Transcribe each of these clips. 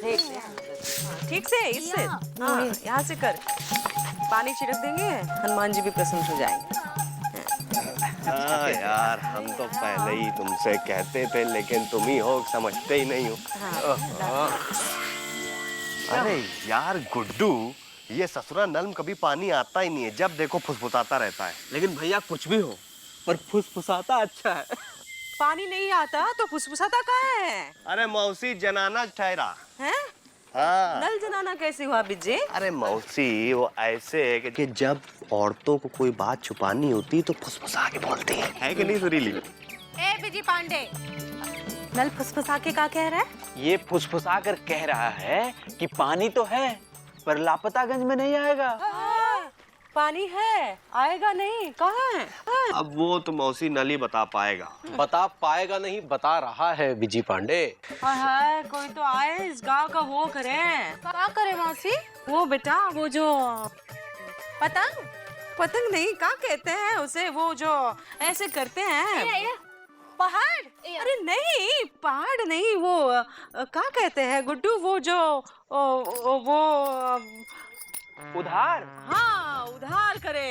ठीक से इससे, हाँ यहाँ से कर, पानी छिड़क देंगे, हनुमान जी भी प्रसन्न हो जाएंगे। हाँ यार, हम तो पहले ही तुमसे कहते थे, लेकिन तुम ही हो, समझते ही नहीं हो। अरे यार गुड्डू, ये ससुरा नल में कभी पानी आता ही नहीं है, जब देखो फुसफुसाता रहता है। लेकिन भैया कुछ भी हो, पर फुसफुसाता अच्छा है। पानी नहीं आता तो फुसफुसाता कहाँ है? अरे मौसी, जनाना ठहरा हैं? हाँ। नल जनाना कैसे हुआ बिज्जे? अरे मौसी, वो ऐसे है कि जब औरतों को कोई बात छुपानी होती तो फुसफुसा के बोलती है कि नहीं सुरीली? ए बिजी पांडे, नल फुसफुसा के क्या कह रहा है? ये फुसफुसा कर कह रहा है कि पानी तो है, पर लापतागंज में नहीं आएगा। पानी है, आएगा नहीं, कहाँ है? अब वो तो मौसी नल ही बता पाएगा। बता पाएगा नहीं, बता रहा है बिजी पांडे। हाय, कोई तो आए इस गांव का वो करे। क्या करे मौसी? वो बेटा, वो जो पतंग, पतंग नहीं, क्या कहते हैं उसे, वो जो ऐसे करते हैं। पहाड़? अरे नहीं, पहाड़ नहीं, वो क्या कहते हैं गुड्डू, वो जो वो उधार? हाँ, उधार करे।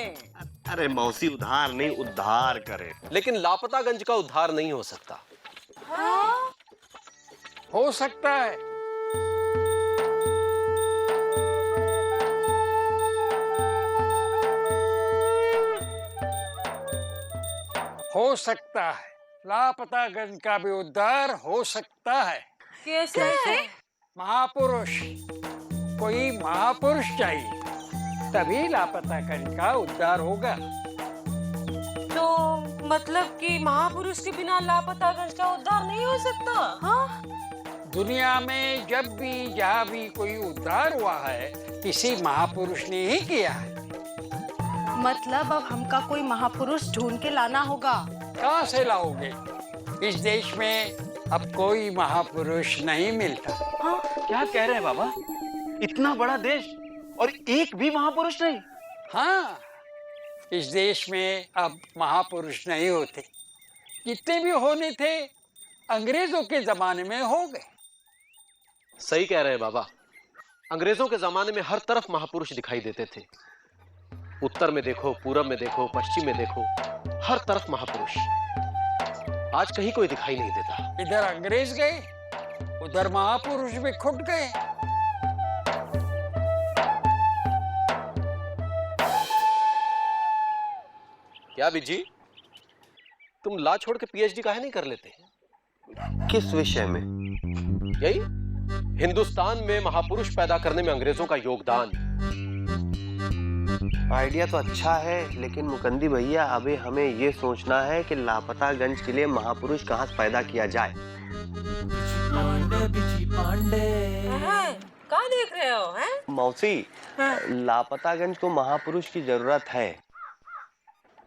अरे मौसी, उधार नहीं, उद्धार करे। लेकिन लापतागंज का उद्धार नहीं हो सकता। हाँ? हो सकता है। हो सकता है, लापतागंज का भी उद्धार हो सकता है। कैसे? महापुरुष, कोई महापुरुष चाहिए, तभी लापतागंज का उद्धार होगा। तो मतलब कि महापुरुष के बिना लापतागंज का उद्धार नहीं हो सकता? हाँ? दुनिया में जब भी जहाँ भी कोई उद्धार हुआ है, किसी महापुरुष ने ही किया है। मतलब अब हमका कोई महापुरुष ढूंढ के लाना होगा। कहाँ से लाओगे? इस देश में अब कोई महापुरुष नहीं मिलता। हाँ? क्या कह रहे हैं बाबा? इतना बड़ा देश और एक भी महापुरुष नहीं? हाँ, इस देश में अब महापुरुष नहीं होते। जितने भी होने थे, अंग्रेजों के जमाने में हो गए। सही कह रहे हैं बाबा। अंग्रेजों के जमाने में हर तरफ महापुरुष दिखाई देते थे। उत्तर में देखो, पूरब में देखो, पश्चिम में देखो, हर तरफ महापुरुष। आज कहीं कोई दिखाई नहीं देता। इधर अंग्रेज गए, उधर महापुरुष भी खुट गए। क्या बिजी, तुम ला छोड़ के पीएचडी काहे नहीं कर लेते? किस विषय में? यही हिंदुस्तान में महापुरुष पैदा करने में अंग्रेजों का योगदान। आइडिया तो अच्छा है, लेकिन मुकंदी भैया, अभी हमें ये सोचना है कि लापतागंज के लिए महापुरुष कहाँ से पैदा किया जाए। कहाँ देख रहे हो? हैं? मौसी, लापतागंज को महापुरुष की जरूरत है,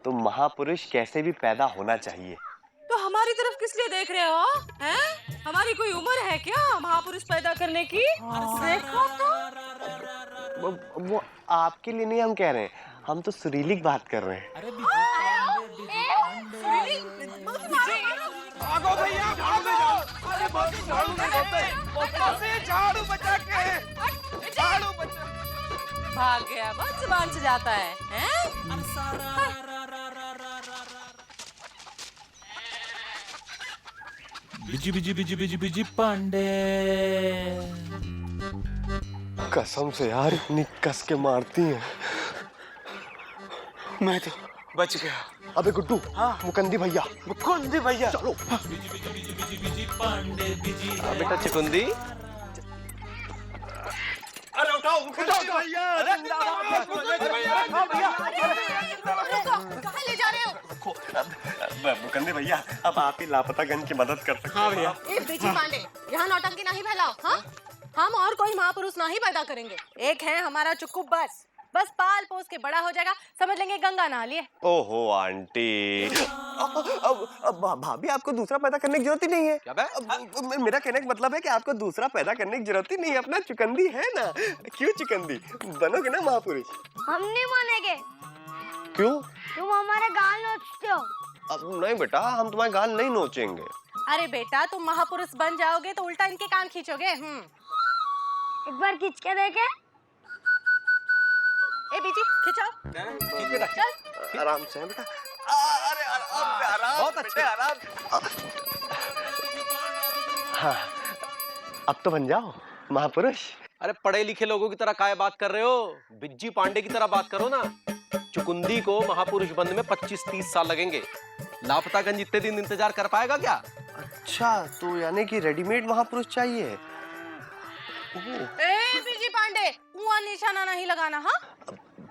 तो महापुरुष कैसे भी पैदा होना चाहिए। तो हमारी तरफ किस लिए देख रहे हो? हैं? हमारी कोई उम्र है क्या महापुरुष पैदा करने की? देखो तो। वो आपके लिए नहीं हम कह रहे हैं, हम तो सुरीली की बात कर रहे हैं। भागो भैया, भागो! अरे मौसी झाड़ू नहीं देते। मौसी झाड़ू बचा के, झाड़ू बचा। भाग गया, बस जुबान से जाता है। हैं? Busy busy busy busy busy Pandey. कसम से यार, इतनी कस के मारती हैं। मैं तो बच गया। अबे गुड्डू, हाँ? मुकंदी भैया। मुकुंदी भैया, चलो। Busy busy busy busy busy Pandey busy. बेटा चिकुंदी, अरे उठाओ मुकुंदी भैया, कहाँ ले जा रहे हो? मुकंदी भैया, अब आप ही लापतागंज की मदद कर सकते हैं। हाँ भैया। ए बिजी पांडे, यहाँ नौटंकी नहीं फैलाओ। हाँ, हम और कोई महापुरुष नहीं पैदा करेंगे। एक है हमारा चुक्कू, बस पाल पोस के बड़ा हो जाएगा, समझ लेंगे गंगा नहा लिए। ओहो आंटी, अब भाभी, आपको दूसरा पैदा करने की जरूरत ही नहीं है। क्या बे? मेरा कहने का मतलब है कि आपको दूसरा पैदा करने की जरूरत ही नहीं है, अपना चुकंदी है ना। क्यों चुकंदी, बनोगे ना महापुरुष। हम नहीं मानेंगे। क्यों? तुम हमारे गाल नोचते हो। अब नहीं बेटा, हम तुम्हारे गाल नहीं नोचेंगे। अरे बेटा, तुम महापुरुष बन जाओगे तो उल्टा इनके कान खींचोगे। एक बार खींच के देखे। ए बीजी खिंचाओ। चल। आराम से बेटा। अरे आराम से, आराम बहुत अच्छे, आराम। हाँ, अब तो बन जाओ महापुरुष। अरे पढ़े लिखे लोगों की तरह काय बात कर रहे हो? बिज्जी पांडे की तरह बात करो ना। चुकुंदी को महापुरुष बनने में 25-30 साल लगेंगे। लापतागंज इतने दिन इंतजार कर पाएगा क्या? अच्छा, तो यानी कि रेडीमेड महापुरुष चाहिए। ए बीजी पांडे, मुआ निशाना नहीं लगाना। हाँ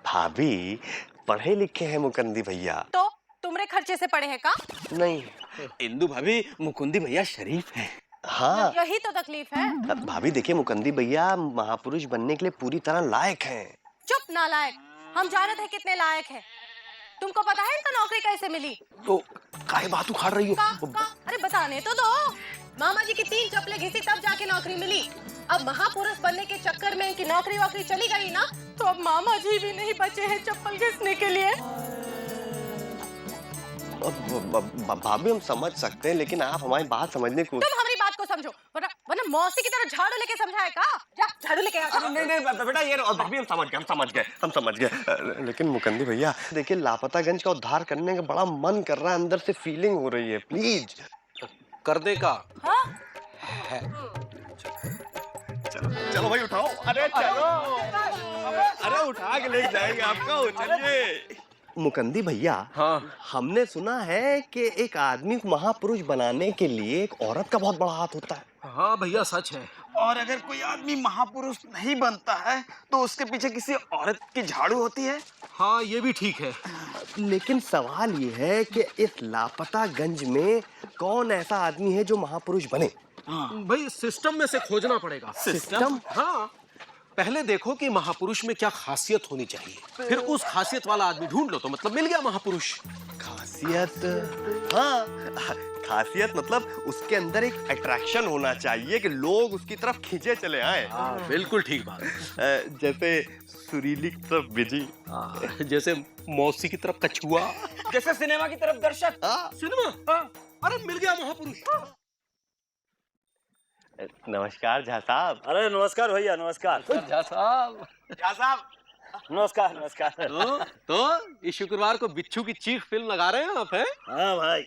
भाभी, पढ़े लिखे हैं मुकंदी भैया। तो तुमरे खर्चे से पड़े हैं का? नहीं। इंदु भाभी, मुकुंदी भैया शरीफ है। हाँ यही तो तकलीफ है। भाभी देखिए, मुकंदी भैया महापुरुष बनने के लिए पूरी तरह लायक हैं। चुप नालायक, हम जानते हैं कितने लायक हैं। तुमको पता है इनका नौकरी कैसे मिली? तो काय बात उखाड़ रही हो? का? अरे बताने तो दो। मामा जी की 3 चप्पलें घिसी तब जाके नौकरी मिली। अब महापुरुष बनने के चक्कर में इनकी नौकरी वोकरी चली गई ना, तो अब मामा जी भी नहीं बचे हैं चप्पल घिसने के लिए। भाभी, हम समझ सकते हैं, लेकिन आप हमारी बात समझने को। तुम हमारी बात को समझो, वरना मौसी की तरह झाड़ू लेके समझाए का? जा झाड़ू लेके आ। नहीं बेटा, ये भाभी हम समझ गए। लेकिन मुकंदी भैया देखिए, लापतागंज का उद्धार करने का बड़ा मन कर रहा है, अंदर से फीलिंग हो रही है। प्लीज करने का। हाँ? चलो भाई, उठाओ। अरे चलो, अरे उठा के ले जाएंगे आपको, चलिए। मुकंदी भैया, हाँ, हमने सुना है कि एक आदमी को महापुरुष बनाने के लिए एक औरत का बहुत बड़ा हाथ होता है। हाँ भैया, सच है। और अगर कोई आदमी महापुरुष नहीं बनता है तो उसके पीछे किसी औरत की झाड़ू होती है। हाँ, ये भी ठीक है। लेकिन सवाल ये है कि इस लापतागंज में कौन ऐसा आदमी है जो महापुरुष बने? भाई, सिस्टम में से खोजना पड़ेगा। सिस्टम? हाँ, पहले देखो कि महापुरुष में क्या खासियत होनी चाहिए, फिर उस खासियत वाला आदमी ढूंढ लो तो मतलब मिल गया महापुरुष। खासियत? हाँ, खासियत मतलब उसके अंदर एक अट्रैक्शन होना चाहिए कि लोग उसकी तरफ खींचे चले आए। बिल्कुल ठीक बात। जैसे सुरीली की तरफ बिजी, जैसे मौसी की तरफ कछुआ, जैसे सिनेमा की तरफ दर्शक। सिनेमा। अरे मिल गया महापुरुष। नमस्कार झा साहब। अरे नमस्कार भैया, नमस्कार। झा साहब। झा साहब, नमस्कार नमस्कार। तो इस शुक्रवार को बिच्छू की चीख फिल्म लगा रहे हैं आप, हैं? हाँ भाई।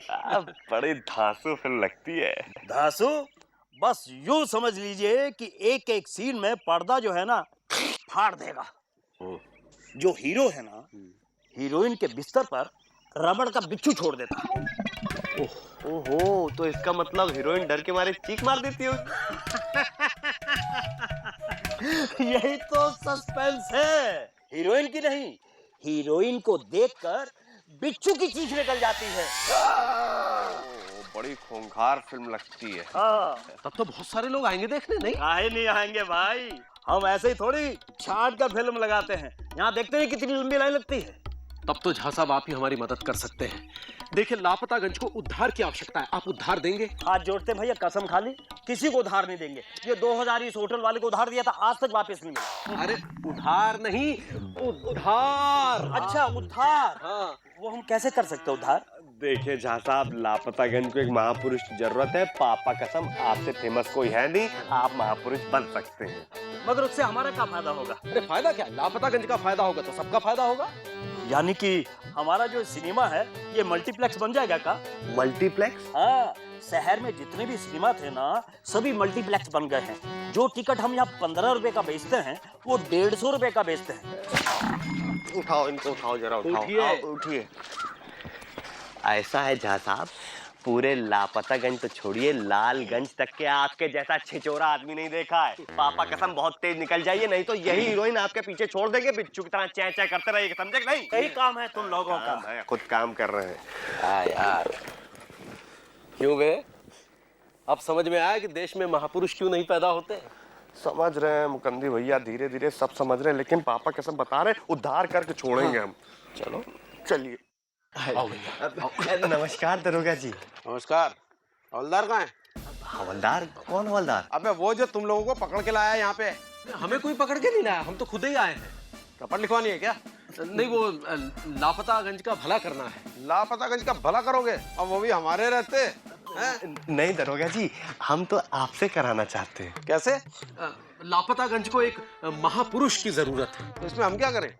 बड़ी धांसू फिल्म लगती है। धासु, बस यूं समझ लीजिए कि एक एक सीन में पर्दा जो है ना फाड़ देगा। जो हीरो है ना, हीरोइन के बिस्तर पर रबड़ का बिच्छू छोड़ देता है। ओहो, तो इसका मतलब हीरोइन डर के मारे चीख मार देती हो। यही तो सस्पेंस है। हीरोइन की नहीं, हीरोइन को देखकर बिच्छू की चीख निकल जाती है। बड़ी खूंखार फिल्म लगती है। हाँ, तब तो बहुत सारे लोग आएंगे देखने, नहीं? काहे नहीं आएंगे भाई, हम ऐसे ही थोड़ी छाट कर फिल्म लगाते हैं। यहाँ देखते हैं कितनी लंबी लाइन लगती है। तब तो झा साहब आप ही हमारी मदद कर सकते हैं। देखिए, लापतागंज को उद्धार की आवश्यकता है, आप उद्धार देंगे? हाथ जोड़ते भैया, कसम खा ली, किसी को उधार नहीं देंगे। ये 2000 इस होटल वाले को उधार दिया था, आज तक वापस नहीं मिला। अरे उधार नहीं, उद्धार। अच्छा उधार। हाँ। वो हम कैसे कर सकते हैं उधार? देखिए झा साहब, लापतागंज को एक महापुरुष की जरूरत है। पापा कसम, आपसे फेमस कोई है नहीं, आप महापुरुष बन सकते हैं। मगर उससे हमारा क्या फायदा होगा? अरे फायदा क्या, लापतागंज का फायदा होगा तो सबका फायदा होगा। यानी कि हमारा जो सिनेमा है ये मल्टीप्लेक्स बन जाएगा का? मल्टीप्लेक्स? हाँ, शहर में जितने भी सिनेमा थे ना, सभी मल्टीप्लेक्स बन गए हैं। जो टिकट हम यहाँ 15 रुपए का बेचते हैं, वो 150 रुपए का बेचते हैं। उठाओ इनको, उठाओ जरा, उठाओ। उठिए। ऐसा है झा साहब, पूरे लापतागंज तो छोड़िए, लालगंज तक के आपके जैसा छिचोरा आदमी नहीं देखा है। पापा कसम, बहुत तेज निकल जाइए, नहीं तो यही हीरोइन आपके पीछे छोड़ देंगे, बिच्छू की तरह चै चै करते रहिए, समझे कि नहीं? यही काम है तुम लोगों का। खुद काम कर रहे हैं। हाँ यार, क्यों बे? अब समझ में आया कि देश में महापुरुष क्यों नहीं पैदा होते? समझ रहे हैं मुकंदी भैया, धीरे धीरे सब समझ रहे हैं, लेकिन पापा कसम बता रहे, उद्धार करके छोड़ेंगे हम। चलो चलिए। आओ भैया। नमस्कार दरोगा जी। नमस्कार। हवलदार कहाँ है? हवलदार? कौन हवलदार? अबे वो जो तुम लोगों को पकड़ के लाया है यहाँ पे। हमें कोई पकड़ के नहीं लाया, हम तो खुद ही आए हैं। रपट लिखवानी है क्या? नहीं, वो लापतागंज का भला करना है। लापतागंज का भला करोगे, और वो भी हमारे रहते हैं? नहीं दरोगा जी, हम तो आपसे कराना चाहते हैं। कैसे? लापतागंज को एक महापुरुष की जरूरत है। तो इसमें हम क्या करें?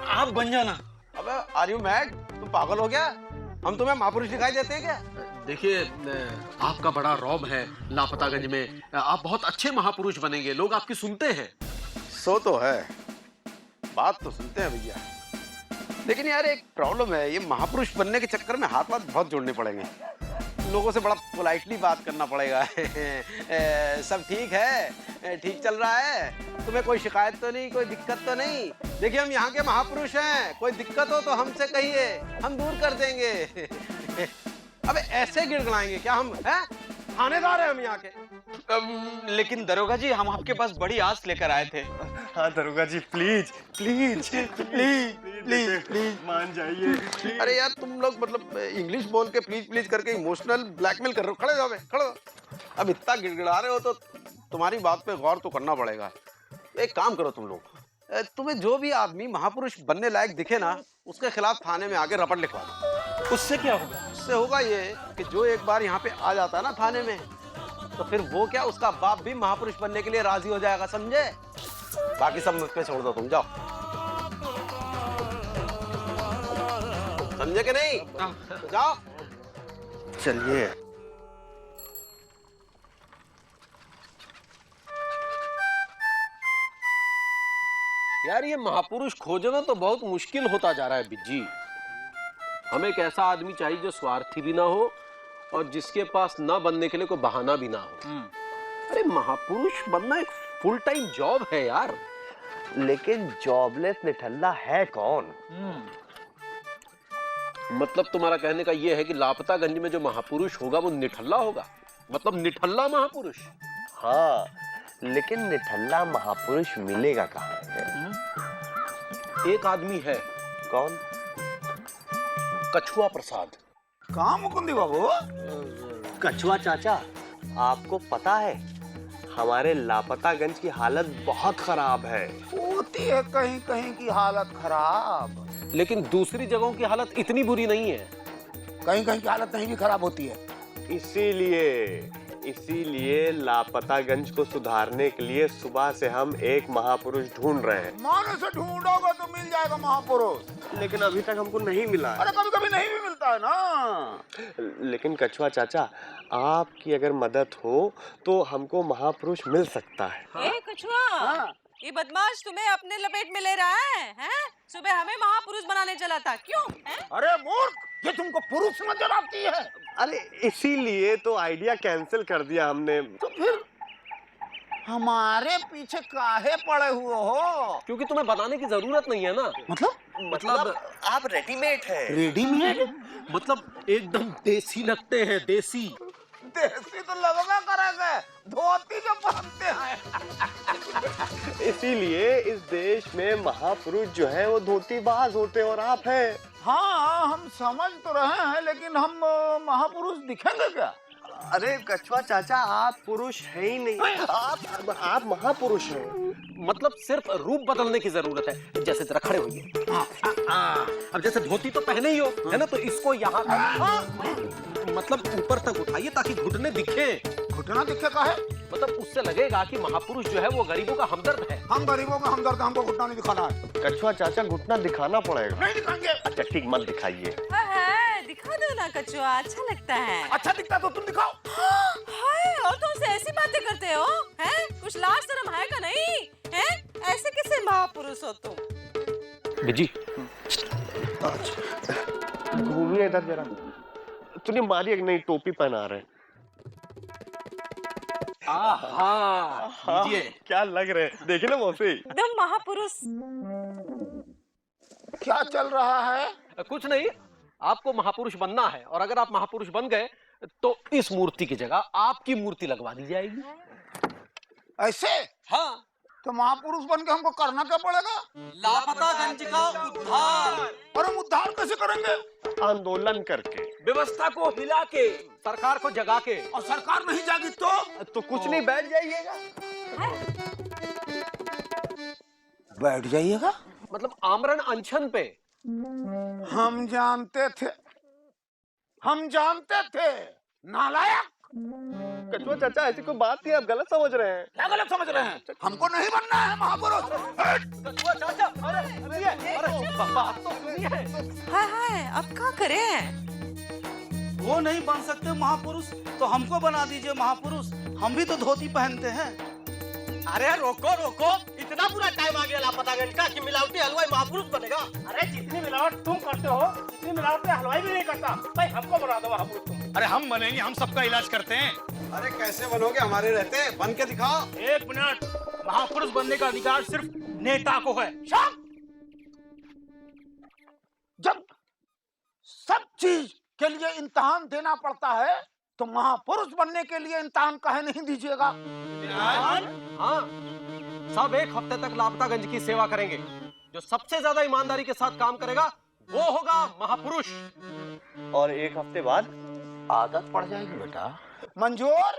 आप बन जाना। अबे आर यू मैड? तुम पागल हो गया? हम तुम्हें महापुरुष दिखाई देते हैं क्या? देखिए, आपका बड़ा रौब है लापतागंज में, आप बहुत अच्छे महापुरुष बनेंगे, लोग आपकी सुनते हैं। सो तो है, बात तो सुनते हैं भैया, लेकिन यार एक प्रॉब्लम है, ये महापुरुष बनने के चक्कर में हाथ वाथ बहुत जोड़ने पड़ेंगे, लोगों से बड़ा पोलाइटली बात करना पड़ेगा। सब ठीक है, ठीक चल रहा है, तुम्हें कोई शिकायत तो नहीं, कोई दिक्कत तो नहीं? देखिए हम यहाँ के महापुरुष हैं, कोई दिक्कत हो तो हमसे कहिए, हम दूर कर देंगे। अबे ऐसे गिड़गिड़ाएंगे क्या हम? हैं? थानेदार हैं हम यहाँ के। लेकिन दरोगा जी, हम आपके पास बड़ी आस लेकर आए थे। हाँ दरोगा जी, please please please please please मान जाइए। अरे यार तुम लोग मतलब इंग्लिश बोल के प्लीज प्लीज करके इमोशनल ब्लैकमेल कर रहे हो। खड़े जाओ बे, खड़े हो। अब इतना गिड़गिड़ा रहे हो तो तुम्हारी बात पे गौर तो करना पड़ेगा। एक काम करो तुम लोग, तुम्हें जो भी आदमी महापुरुष बनने लायक दिखे ना, उसके खिलाफ थाने में आके रपट लिखवा दो। उससे क्या होगा? उससे होगा ये कि जो एक बार यहाँ पे आ जाता है ना थाने में, तो फिर वो क्या, उसका बाप भी महापुरुष बनने के लिए राजी हो जाएगा, समझे? बाकी सब मुझ पे छोड़ दो, तुम जाओ। समझे कि नहीं? जाओ। चलिए। यार ये महापुरुष खोजना तो बहुत मुश्किल होता जा रहा है बिज्जी। हमें एक ऐसा आदमी चाहिए जो स्वार्थी भी ना हो और जिसके पास ना बनने के लिए कोई बहाना भी ना हो। अरे महापुरुष बनना एक फुल टाइम जॉब है यार। लेकिन जॉबलेस निठल्ला है कौन? मतलब तुम्हारा कहने का ये है कि लापतागंज में जो महापुरुष होगा वो निठल्ला होगा, मतलब निठल्ला महापुरुष? हाँ, लेकिन निठल्ला महापुरुष मिलेगा कहाँ है? एक आदमी है। कौन? कछुआ प्रसाद। कहाँ मुकुंदी बाबू? कछुआ चाचा, आपको पता है हमारे लापतागंज की हालत बहुत खराब है। होती है कहीं कहीं की हालत खराब, लेकिन दूसरी जगहों की हालत इतनी बुरी नहीं है। कहीं कहीं की हालत नहीं भी खराब होती है। इसीलिए लापतागंज को सुधारने के लिए सुबह से हम एक महापुरुष ढूंढ रहे हैं। मानो से ढूंढोगे तो मिल जाएगा महापुरुष। लेकिन अभी तक हमको नहीं मिला है। अरे कभी कभी नहीं भी मिलता है ना। लेकिन कछुआ चाचा, आपकी अगर मदद हो तो हमको महापुरुष मिल सकता है। ए कछुआ, ये बदमाश तुम्हें अपने लपेट में ले रहा है, हैं? सुबह हमें महापुरुष बनाने चला था, क्यों? हैं? अरे मूर्ख, ये तुमको पुरुष नजर आती है। अरे इसीलिए तो आइडिया कैंसिल कर दिया हमने। तो फिर हमारे पीछे काहे पड़े हुए हो? क्योंकि तुम्हें बनाने की जरूरत नहीं है ना। मतलब आप रेडीमेड है। रेडीमेड? मतलब एकदम देसी लगते हैं, देसी। देसी तो लगना करेगा, धोती जो पहनते हैं। इसीलिए इस देश में महापुरुष जो है वो धोतीबाज होते हैं और आप हैं। हाँ, हम समझ तो रहे हैं, लेकिन हम महापुरुष दिखेंगे क्या? अरे कछुआ चाचा, आप पुरुष है ही नहीं, आप महापुरुष हैं। मतलब सिर्फ रूप बदलने की जरूरत है। जैसे जरा खड़े होइए। अब जैसे धोती तो पहने ही हो, है ना, तो इसको यहाँ मतलब ऊपर तक उठाइए ताकि घुटने दिखे। घुटना दिखे का है? मतलब उससे लगेगा कि महापुरुष जो है वो गरीबों का हमदर्द है। हम गरीबों का हमदर्द, हमको घुटना नहीं दिखाना है। कछुआ चाचा, घुटना दिखाना पड़ेगा। नहीं दिखाएंगे। अच्छा ठीक, मत दिखाइए। दिखा दो ना कछुआ, अच्छा लगता है। अच्छा दिखता तो तुम दिखाओ। हाय, और तुम ऐसी बातें करते हो, हैं? कुछ लाज शर्म है का नहीं? हैं? ऐसे कैसे महापुरुष हो तुम? बिजी, घूमिए इधर जरा। तूने मारी एक नई टोपी पहना रहे। हाँ, क्या लग रहे हैं, देखे ना मौसी। एकदम महापुरुष। क्या चल रहा है? कुछ नहीं, आपको महापुरुष बनना है और अगर आप महापुरुष बन गए तो इस मूर्ति की जगह आपकी मूर्ति लगवा दी जाएगी। ऐसे? हाँ। तो महापुरुष बन के हमको करना क्या पड़ेगा? लापतागंज का उद्धार। और हम उद्धार कैसे करेंगे? आंदोलन करके, व्यवस्था को हिला के, सरकार को जगा के। और सरकार नहीं जागी तो कुछ नहीं, बैठ जाइएगा। बैठ जाइएगा? मतलब आमरण अनशन पे। हम जानते थे नालायक। कछुआ चाचा ऐसी कोई बात नहीं, आप गलत समझ रहे हैं। क्या गलत समझ रहे हैं? हमको नहीं बनना है महापुरुष। कछुआ चाचा, अरे बात तो सुनिए। हाय हाय, अब क्या करें? वो नहीं बन सकते महापुरुष तो हमको बना दीजिए महापुरुष, हम भी तो धोती पहनते हैं। अरे रोको रोको, इतना पूरा टाइम आ गया लापतागंज का कि मिलावटी हलवाई महापुरुष बनेगा। अरे जितनी मिलावट तुम करते हो उतनी मिलावट हलवाई भी नहीं करता। भाई हमको बना दो महापुरुष तुम। अरे हम बनेंगे, हम सबका इलाज करते हैं। अरे कैसे बनोगे, हमारे रहते बन के दिखाओ। 1 मिनट, महापुरुष बनने का अधिकार सिर्फ नेता को है। जब सब चीज के लिए इम्तिहान देना पड़ता है तो महापुरुष बनने के लिए इम्तिहान काहे नहीं दीजिएगा? हाँ, सब 1 हफ्ते तक लापतागंज की सेवा करेंगे। जो सबसे ज्यादा ईमानदारी के साथ काम करेगा वो होगा महापुरुष। और 1 हफ्ते बाद आदत पड़ जाएगी बेटा। मंजूर?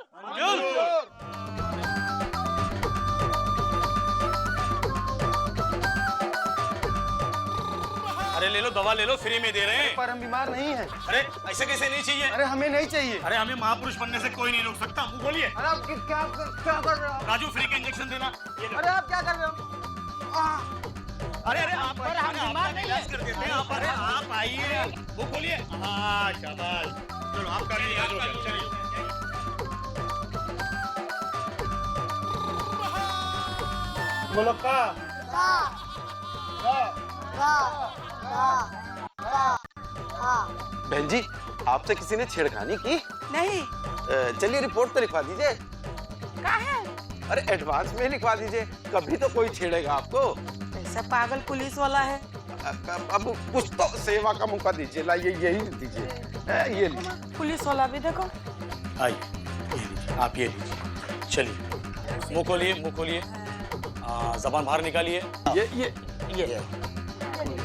अरे ले लो, दवा ले लो, फ्री में दे रहे हैं। पर हम बीमार नहीं हैं। अरे ऐसे कैसे नहीं चाहिए? अरे हमें नहीं चाहिए। अरे हमें महापुरुष बनने से कोई नहीं रोक सकता। मुंह खोलिए। अरे आप क्या कर रहे हो? राजू, फ्री का इंजेक्शन देना। ये लो। अरे आप क्या कर रहे हो? अरे आप बीमार नहीं है। अरे आप आइए, मुंह खोलिए। हाँ शाबाश, चलो आपका भी इलाज हो गया। चलिए। मुलक्का बहन जी, आपसे किसी ने छेड़खानी की? नहीं। चलिए रिपोर्ट तो लिखवा दीजिए। अरे एडवांस में लिखवा दीजिए, कभी तो कोई छेड़ेगा आपको। ऐसा पागल पुलिस वाला है। अब कुछ तो सेवा का मौका दीजिए। लाइए यही दीजिए, ये लीजिए। पुलिस वाला भी देखो। आइए, ये लीजिए, आप ये लीजिए। चलिए, मुंह खोलिए, मुंह खोलिए। जबान बाहर निकालिए। ये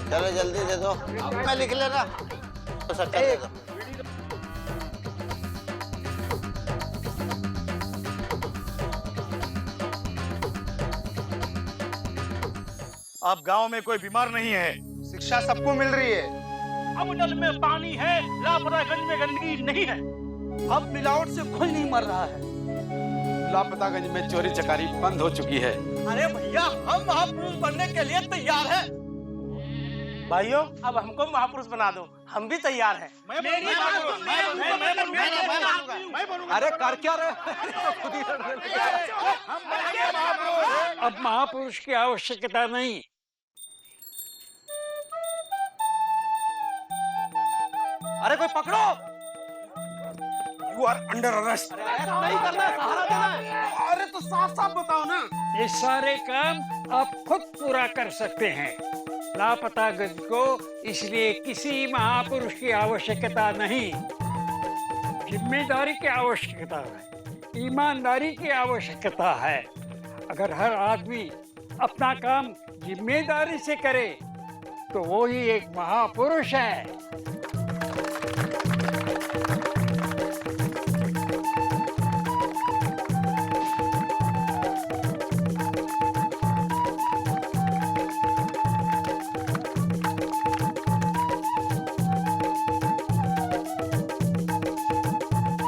चलो जल्दी दे दो। मैं लिख ले रहा तो सच्चा दे दो। अब गांव में कोई बीमार नहीं है। शिक्षा सबको मिल रही है। अब नल में पानी है, लापतागंज में गंदगी नहीं है। अब मिलावट से कोई नहीं मर रहा है। लापतागंज में चोरी चकारी बंद हो चुकी है। अरे भैया, हम महापुरुष बनने के लिए तैयार हैं। भाइयों, अब हमको महापुरुष बना दो, हम भी तैयार हैं। अरे कर क्या रहे? अब महापुरुष की आवश्यकता नहीं। अरे कोई पकड़ो। You are under arrest. नहीं करना, सहारा देना है। अरे तो साफ साफ बताओ ना। ये सारे काम आप खुद पूरा कर सकते हैं। लापतागंज को इसलिए किसी महापुरुष की आवश्यकता नहीं। जिम्मेदारी की आवश्यकता है, ईमानदारी की आवश्यकता है। अगर हर आदमी अपना काम जिम्मेदारी से करे तो वो ही एक महापुरुष है।